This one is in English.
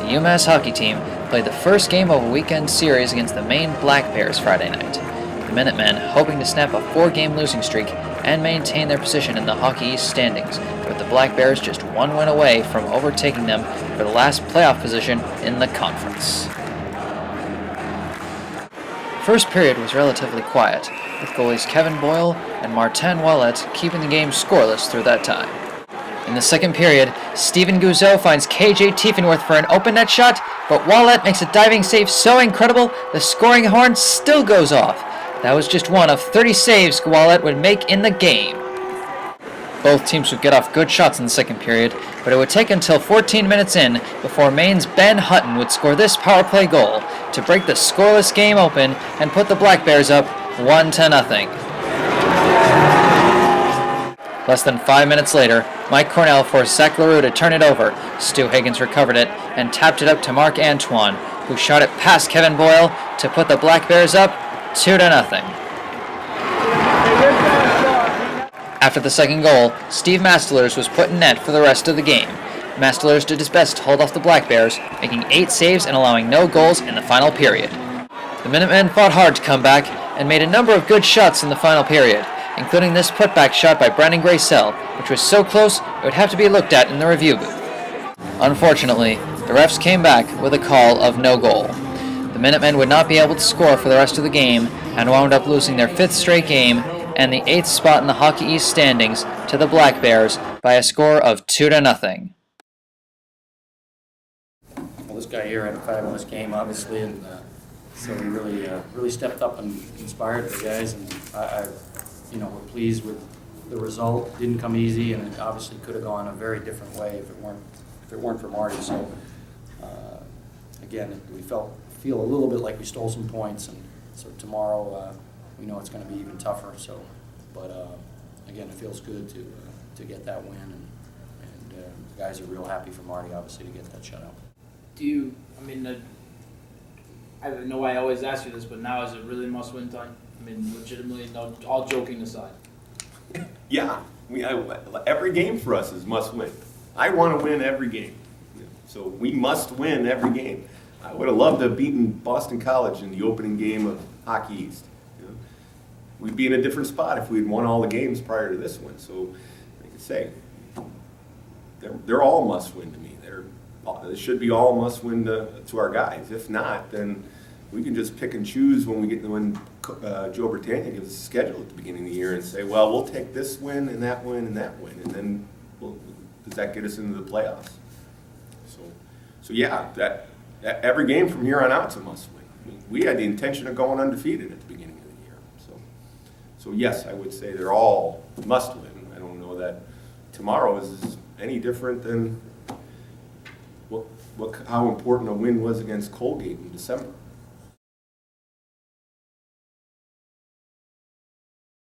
the UMass hockey team played the first game of a weekend series against the Maine Black Bears Friday night. The Minutemen hoping to snap a 4-game losing streak and maintain their position in the Hockey East standings, with the Black Bears just one win away from overtaking them for the last playoff position in the conference. First period was relatively quiet, with goalies Kevin Boyle and Martin Wallet keeping the game scoreless through that time. In the second period, Steven Guzzo finds KJ Tiefenworth for an open net shot, but Wallet makes a diving save so incredible the scoring horn still goes off. That was just one of 30 saves Wallet would make in the game. Both teams would get off good shots in the second period, but it would take until 14 minutes in before Maine's Ben Hutton would score this power play goal to break the scoreless game open and put the Black Bears up 1-0. Less than 5 minutes later, Mike Cornell forced Zach LaRue to turn it over. Stu Higgins recovered it and tapped it up to Mark Antoine, who shot it past Kevin Boyle to put the Black Bears up 2-0. After the second goal, Steve Mastelers was put in net for the rest of the game. Mastelers did his best to hold off the Black Bears, making 8 saves and allowing no goals in the final period. The Minutemen fought hard to come back and made a number of good shots in the final period, including this putback shot by Brandon Graysell, which was so close it would have to be looked at in the review booth. Unfortunately, the refs came back with a call of no goal. The Minutemen would not be able to score for the rest of the game and wound up losing their 5th straight game and the 8th spot in the Hockey East standings to the Black Bears by a score of 2-0. Well, this guy here had a fabulous game, obviously, and so he really stepped up and inspired the guys, and we're pleased with the result. It didn't come easy, and it obviously could have gone a very different way if it weren't for Marty. So again, we feel a little bit like we stole some points, and so tomorrow we know it's going to be even tougher. So, but again, it feels good to get that win, and the guys are real happy for Marty, obviously, to get that shutout. I know I always ask you this, but now is it really must-win time? I mean, legitimately, no, all joking aside. Yeah, every game for us is must-win. I want to win every game, so we must win every game. I would have loved to have beaten Boston College in the opening game of Hockey East. We'd be in a different spot if we'd won all the games prior to this one. So, like I say, they're all must-win to me. It should be all must-win to our guys. If not, then we can just pick and choose when Joe Britannia gives us a schedule at the beginning of the year and say, well, we'll take this win and that win and that win, and then does that get us into the playoffs? So yeah, that every game from here on out is a must-win. I mean, we had the intention of going undefeated at the beginning of the year. So yes, I would say they're all must-win. I don't know that tomorrow is any different than how important a win was against Colgate in December.